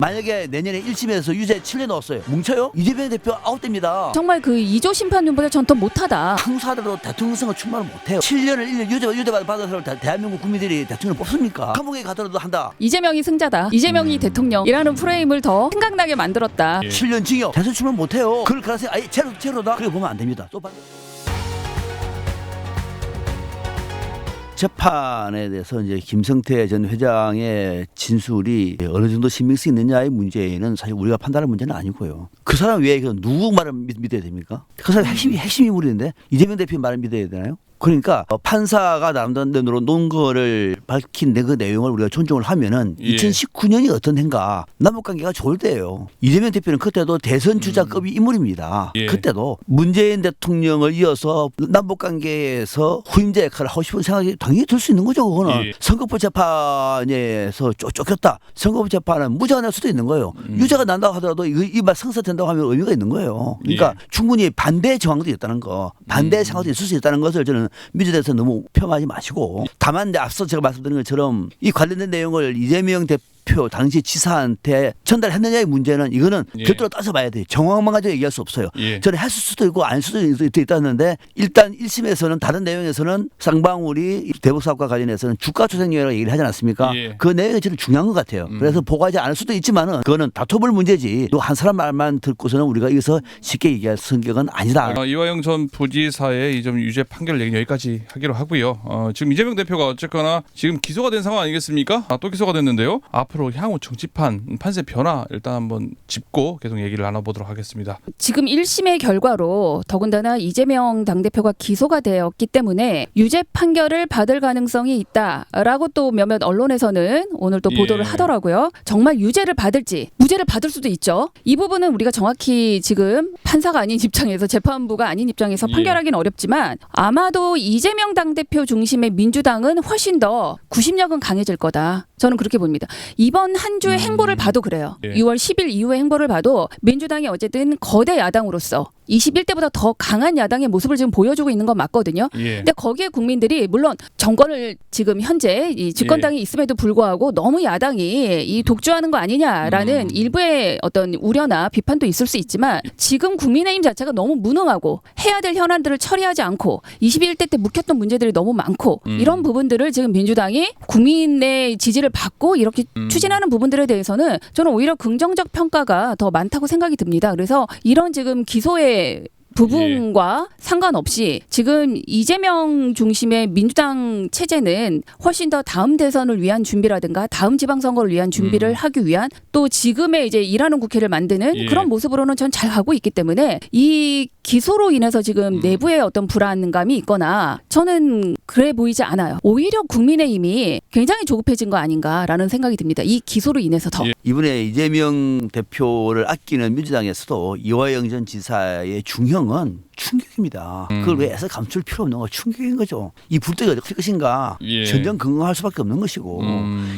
만약에 내년에 1심에서 유죄 7년 넣었어요. 뭉쳐요? 이재명 대표 아웃됩니다. 정말 그 2조 심판위원보다 전 더 못하다. 형사들도 대통령 선거 출마를 못해요. 7년을 1년 유죄 받은 사람 대한민국 국민들이 대통령을 뽑습니까? 감옥에 가더라도 한다. 이재명이 승자다. 이재명이 대통령이라는 프레임을 더 생각나게 만들었다. 7년 징역. 대선 출마 못해요. 그럴 가능성이 아예 제로다. 그렇게 보면 안 됩니다. 또 재판에 대해서 이제 김성태 전 회장의 진술이 어느 정도 신빙성이 있느냐의 문제는 사실 우리가 판단할 문제는 아니고요. 그 사람 외에 누구 말을 믿어야 됩니까? 그 사람 핵심 인물인데 이재명 대표 말을 믿어야 되나요? 그러니까 판사가 나름대로 논 거를 밝힌 그 내용을 우리가 존중을 하면은 2019년이 어떤 해인가 남북관계가 좋을 때예요. 이재명 대표는 그때도 대선 주자급의 인물입니다. 그때도 문재인 대통령을 이어서 남북관계에서 후임자 역할을 하고 싶은 생각이 당연히 들 수 있는 거죠. 그거는 선거법 재판에서 쫓겼다. 선거법 재판은 무죄가 날 수도 있는 거예요. 유죄가 난다고 하더라도 이 말 성사된다고 하면 의미가 있는 거예요. 그러니까 충분히 반대의 정황도 있다는 거, 반대의 상황도 있을 수 있다는 것을 저는 민주당에서 너무 폄하하지 마시고, 다만 앞서 제가 말씀드린 것처럼 이 관련된 내용을 이재명 대표 당시 지사한테 전달했느냐의 문제는 이거는 별도로 따져봐야 돼요. 정황만 가지고 얘기할 수 없어요. 저는 했을 수도 있고 안 했을 수도 있다는데, 일단 1심에서는 다른 내용에서는 쌍방울이 대북 사업과 관련해서는 주가 조작령이라고 얘기를 하지 않았습니까? 그 내용이 저는 중요한 것 같아요. 그래서 보고하지 않을 수도 있지만은 그거는 다퉈볼 문제지, 또 한 사람 말만 듣고서는 우리가 여기서 쉽게 얘기할 성격은 아니다. 이화영 전 부지사의 이 점 유죄 판결 얘기는 여기까지 하기로 하고요. 지금 이재명 대표가 어쨌거나 지금 기소가 된 상황 아니겠습니까? 또 기소가 됐는데요. 앞으로 향후 정치판 판세 변화 일단 한번 짚고 계속 얘기를 나눠보도록 하겠습니다. 지금 1심의 결과로 더군다나 이재명 당대표가 기소가 되었기 때문에 유죄 판결을 받을 가능성이 있다라고 또 몇몇 언론에서는 오늘 또 보도를 하더라고요. 정말 유죄를 받을지 무죄를 받을 수도 있죠. 이 부분은 우리가 정확히 지금 판사가 아닌 입장에서, 재판부가 아닌 입장에서 판결하기는 어렵지만, 아마도 이재명 당대표 중심의 민주당은 훨씬 더 구심력은 강해질 거다. 저는 그렇게 봅니다. 이번 한 주의 행보를 봐도 그래요. 6월 10일 이후의 행보를 봐도 민주당이 어쨌든 거대 야당으로서 21대보다 더 강한 야당의 모습을 지금 보여주고 있는 건 맞거든요. 근데 거기에 국민들이 물론 정권을 지금 현재 이 집권당이 있음에도 불구하고 너무 야당이 이 독주하는 거 아니냐라는 일부의 어떤 우려나 비판도 있을 수 있지만, 지금 국민의힘 자체가 너무 무능하고 해야 될 현안들을 처리하지 않고 21대 때 묵혔던 문제들이 너무 많고, 이런 부분들을 지금 민주당이 국민의 지지를 받고 이렇게 추진하는 부분들에 대해서는 저는 오히려 긍정적 평가가 더 많다고 생각이 듭니다. 그래서 이런 지금 기소의 부분과 상관없이 지금 이재명 중심의 민주당 체제는 훨씬 더 다음 대선을 위한 준비라든가 다음 지방선거를 위한 준비를 하기 위한, 또 지금의 이제 일하는 국회를 만드는 그런 모습으로는 전 잘 가고 있기 때문에, 이 기소로 인해서 지금 내부에 어떤 불안감이 있거나 저는 그래 보이지 않아요. 오히려 국민의힘이 굉장히 조급해진 거 아닌가라는 생각이 듭니다. 이 기소로 인해서 더. 이번에 이재명 대표를 아끼는 민주당에서도 이화영 전 지사의 중형은 충격입니다. 그걸 왜 애써 감출 필요 없는 거, 충격인 거죠. 이 불떡이 어떻게 될 것인가 전전 긍긍할 수밖에 없는 것이고,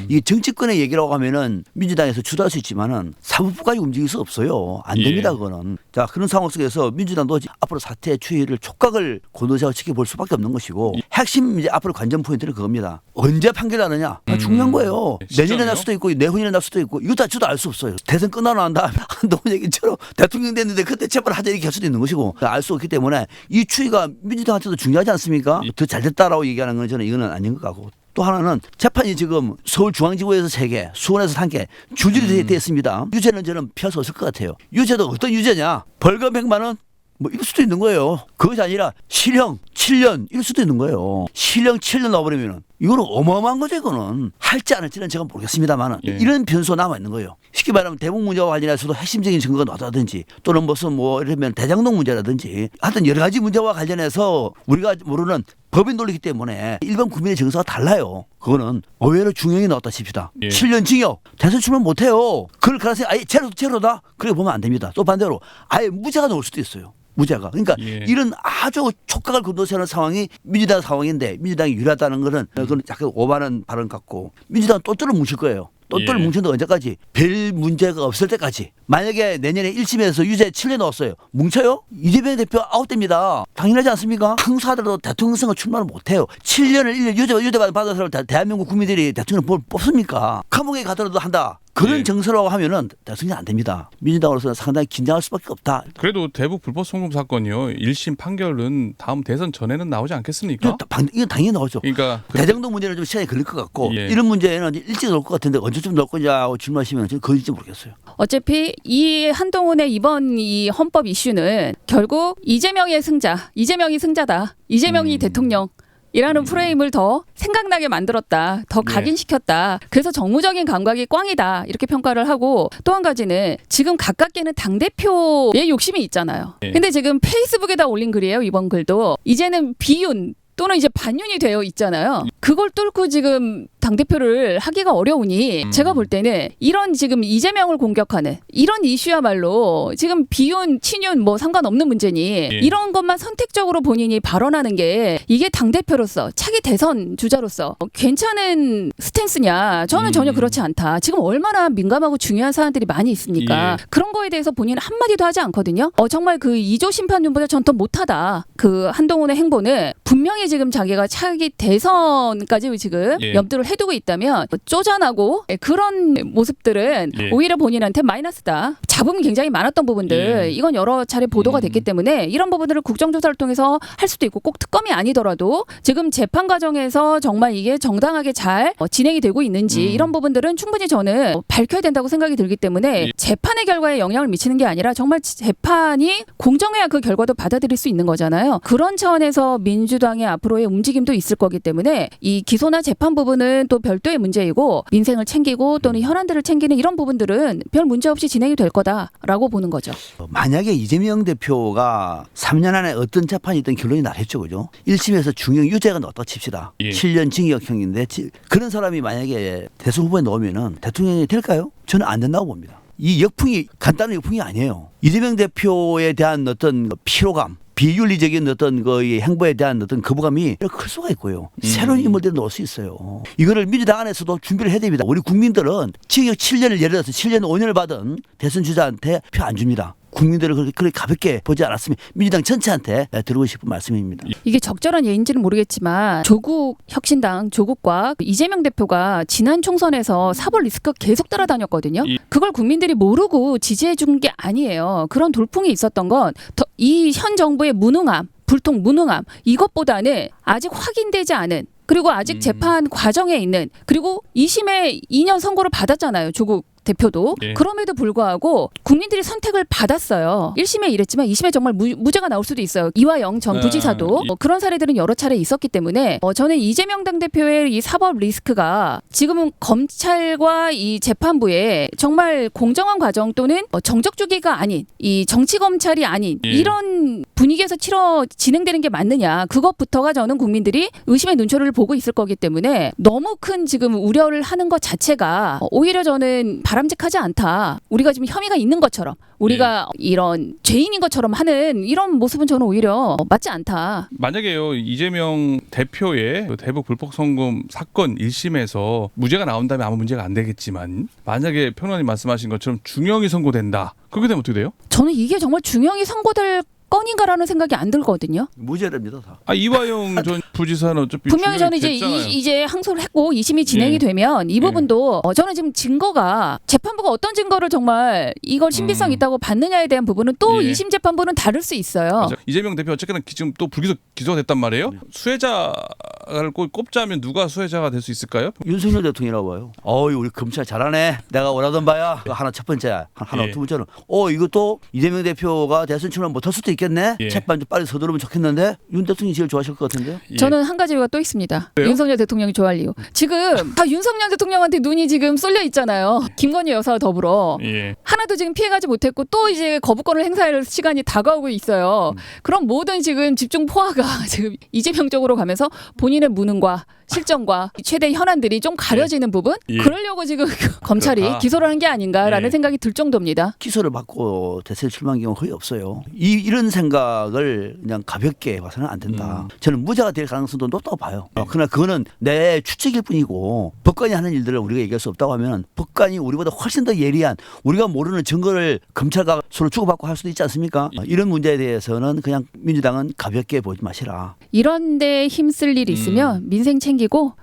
이게 정치권의 얘기라고 하면은 민주당에서 주도할 수 있지만은 사법부까지 움직일 수 없어요. 안 됩니다. 그거는. 자, 그런 상황 속에서 민주당도 앞으로 사태 추이를 촉각을 고노자고 지켜볼 수밖에 없는 것이고, 핵심 이제 앞으로 관전 포인트는 그겁니다. 언제 판결하느냐 중요한 거예요. 내년에 날 수도 있고 내후년에 날 수도 있고, 이것도 저도 알 수 없어요. 대선 끝나고 난 다음에 한동훈 얘기처럼 대통령 됐는데 그때 재판을 하자 이렇게 할 수도 있는 것이고, 알 수 없기 때문에 이 추이가 민주당한테도 중요하지 않습니까? 더 잘 됐다라고 얘기하는 건 저는 이거는 아닌 것 같고, 또 하나는 재판이 지금 서울중앙지구에서 3개, 수원에서 1개 줄줄이 됐습니다. 유죄는 저는 피할 수 없을 것 같아요. 유죄도 어떤 유죄냐? 벌금 100만 원? 뭐 이럴 수도 있는 거예요. 그것이 아니라 실형 7년 이럴 수도 있는 거예요. 실형 7년 넣어버리면은 이거는 어마어마한 거죠. 이거는 할지 안 할지는 제가 모르겠습니다만 이런 변수가 남아 있는 거예요. 쉽게 말하면 대북 문제와 관련해서도 핵심적인 증거가 나왔다든지, 또는 무슨 뭐 이러면 대장동 문제라든지, 하여튼 여러 가지 문제와 관련해서 우리가 모르는 법이 논리기 때문에 일반 국민의 정서가 달라요. 그거는 의외로 중형이 나왔다 칩시다. 7년 징역. 대선 출마 못해요. 그럴 가능성이 아예 제로다. 그렇게 보면 안 됩니다. 또 반대로 아예 무죄가 나올 수도 있어요. 무죄가. 그러니까 이런 아주 촉각을 건너서는 상황이 민주당 상황인데, 민주당이 유리하다는 거는 그건 약간 오만한 발언 같고, 민주당은 또또를 뭉칠 거예요. 또또를 뭉쳤는데 언제까지? 별 문제가 없을 때까지. 만약에 내년에 1심에서 유죄 7년 넣었어요. 뭉쳐요? 이재명 대표 아웃됩니다. 당연하지 않습니까? 형사들도 대통령 선거 출마를 못해요. 7년을 1년 유죄 받은 사람 대한민국 국민들이 대통령을 뽑습니까? 감옥에 가더라도 한다. 그런 예. 정서라고 하면은 대통령이 안 됩니다. 민주당으로서는 상당히 긴장할 수밖에 없다. 그래도 대북 불법 송금 사건이요. 1심 판결은 다음 대선 전에는 나오지 않겠습니까? 이건 당연히 나오죠. 그러니까 대정도 문제는 좀 시간이 걸릴 것 같고 예. 이런 문제는 일찍 나올 것 같은데 언제쯤 나올 거냐고 질문하시면 저는 그건지 모르겠어요. 어차피 이 한동훈의 이번 이 헌법 이슈는 결국 이재명의 승자, 이재명이 승자다. 이재명이 대통령. 이라는 프레임을 더 생각나게 만들었다. 더 예. 각인시켰다. 그래서 정무적인 감각이 꽝이다. 이렇게 평가를 하고 또 한 가지는 지금 가깝게는 당대표의 욕심이 있잖아요. 예. 근데 지금 페이스북에다 올린 글이에요. 이번 글도. 이제는 비윤 또는 이제 반윤이 되어 있잖아요. 그걸 뚫고 지금 당대표를 하기가 어려우니 제가 볼 때는 이런 지금 이재명을 공격하는 이런 이슈야말로 지금 비윤, 친윤 뭐 상관없는 문제니 예. 이런 것만 선택적으로 본인이 발언하는 게 이게 당대표로서 차기 대선 주자로서 괜찮은 스탠스냐. 저는 전혀 그렇지 않다. 지금 얼마나 민감하고 중요한 사안들이 많이 있습니까. 예. 그런 거에 대해서 본인은 한마디도 하지 않거든요. 정말 그 이조 심판윤보다 전 더 못하다. 그 한동훈의 행보는 분명히 지금 자기가 차기 대선까지 지금 예. 염두를 해두고 있다면 쪼잔하고 그런 모습들은 예. 오히려 본인한테 마이너스다. 잡음이 굉장히 많았던 부분들 예. 이건 여러 차례 보도가 됐기 때문에 이런 부분들을 국정조사를 통해서 할 수도 있고 꼭 특검이 아니더라도 지금 재판 과정에서 정말 이게 정당하게 잘 진행이 되고 있는지 이런 부분들은 충분히 저는 밝혀야 된다고 생각이 들기 때문에 예. 재판의 결과에 영향을 미치는 게 아니라 정말 재판이 공정해야 그 결과도 받아들일 수 있는 거잖아요. 그런 차원에서 민주당의 앞으로의 움직임도 있을 거기 때문에 이 기소나 재판 부분은 또 별도의 문제이고 민생을 챙기고 또는 현안들을 챙기는 이런 부분들은 별 문제 없이 진행이 될 거다라고 보는 거죠. 만약에 이재명 대표가 3년 안에 어떤 재판이든 결론이 나겠죠. 그죠? 1심에서 중형 유죄가 나왔다 칩시다. 예. 7년 징역형인데 그런 사람이 만약에 대선 후보에 나오면은 대통령이 될까요? 저는 안 된다고 봅니다. 이 역풍이 간단한 역풍이 아니에요. 이재명 대표에 대한 어떤 피로감, 비윤리적인 어떤 그 행보에 대한 어떤 거부감이 클 수가 있고요. 새로운 인물들이 나올 수 있어요. 이거를 민주당 안에서도 준비를 해야 됩니다. 우리 국민들은 징역 7년을 예를 들어서 7년 5년을 받은 대선 주자한테 표 안 줍니다. 국민들을 그렇게 가볍게 보지 않았으면 민주당 전체한테 드리고 싶은 말씀입니다. 이게 적절한 예인지는 모르겠지만 조국 혁신당 조국과 이재명 대표가 지난 총선에서 사법 리스크가 계속 따라다녔거든요. 그걸 국민들이 모르고 지지해 준 게 아니에요. 그런 돌풍이 있었던 건 이 현 정부의 무능함, 불통 무능함 이것보다는 아직 확인되지 않은 그리고 아직 재판 과정에 있는 그리고 2심에 2년 선고를 받았잖아요. 조국 대표도. 예. 그럼에도 불구하고 국민들이 선택을 받았어요. 1심에 이랬지만 2심에 정말 무죄가 나올 수도 있어요. 이화영 전 부지사도 그런 사례들은 여러 차례 있었기 때문에 저는 이재명 당대표의 이 사법 리스크가 지금은 검찰과 이 재판부에 정말 공정한 과정 또는 정적 주기가 아닌 이 정치 검찰이 아닌 예. 이런 분위기에서 진행되는 게 맞느냐. 그것부터가 저는 국민들이 의심의 눈초리를 보고 있을 거기 때문에 너무 큰 지금 우려를 하는 것 자체가 오히려 저는 바람직하지 않다. 우리가 지금 혐의가 있는 것처럼 우리가 이런 죄인인 것처럼 하는 이런 모습은 저는 오히려 맞지 않다. 만약에요 이재명 대표의 그 대북 불법 송금 사건 1심에서 무죄가 나온다면 아무 문제가 안 되겠지만 만약에 평론가님 말씀하신 것처럼 중형이 선고된다. 그렇게 되면 어떻게 돼요? 저는 이게 정말 중형이 선고될 건인가라는 생각이 안 들거든요. 무죄랍니다. 다. 이화영 전 부지사는 어차피 분명히 저는 중형이 이제 됐잖아요. 이제 항소를 했고 2심이 진행이 예. 되면 이 부분도 저는 지금 증거가 재판부가 어떤 증거를 정말 이걸 신빙성 있다고 받느냐에 대한 부분은 또 예. 2심 재판부는 다를 수 있어요. 맞아. 이재명 대표 어쨌거나 지금 또 불기소 기소가 됐단 말이에요. 수혜자를 꼽자면 누가 수혜자가 될 수 있을까요? 윤석열 대통령이라고 봐요. 우리 검찰 잘하네. 내가 원하던 바야. 그거 하나 첫 번째. 하나 예. 두 번째는 이것도 이재명 대표가 대선 출마 못할 수도 있겠네. 예. 재판 좀 빨리 서두르면 좋겠는데 윤 대통령이 제일 좋아하실 것 같은데요. 예. 저는 한 가지 이유가 또 있습니다. 왜요? 윤석열 대통령이 좋아할 이유. 지금 다 윤석열 대통령한테 눈이 지금 쏠려 있잖아요. 김건희 여사와 더불어. 예. 하나도 지금 피해가지 못했고 또 이제 거부권을 행사할 시간이 다가오고 있어요. 그럼 모든 지금 집중 포화가 지금 이재명 쪽으로 가면서 본인의 무능과 실정과 최대 현안들이 좀 가려지는 부분? 예. 그러려고 지금 검찰이 그렇다. 기소를 한 게 아닌가라는 예. 생각이 들 정도입니다. 기소를 받고 대선 출마한 경우는 거의 없어요. 이런 생각을 그냥 가볍게 봐서는 안 된다. 저는 무죄가 될 가능성도 높다고 봐요. 그러나 그거는 내 추측일 뿐이고 법관이 하는 일들을 우리가 얘기할 수 없다고 하면 법관이 우리보다 훨씬 더 예리한 우리가 모르는 그러면 증거를 검찰과 서로 주고받고 할 수도 있지 않습니까? 이런 문제에 대해서는 그냥 민주당은 가볍게 보지 마시라. 이런데 힘쓸 일이 있으면 민생 챙기고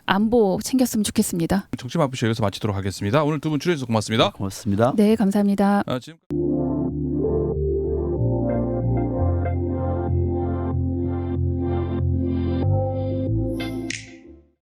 안보 챙겼으면 좋겠습니다. 정치 마부쇼 여기서 마치도록 하겠습니다. 오늘 두 분 출연해주셔서 고맙습니다. 고맙습니다. 네, 감사합니다. 지금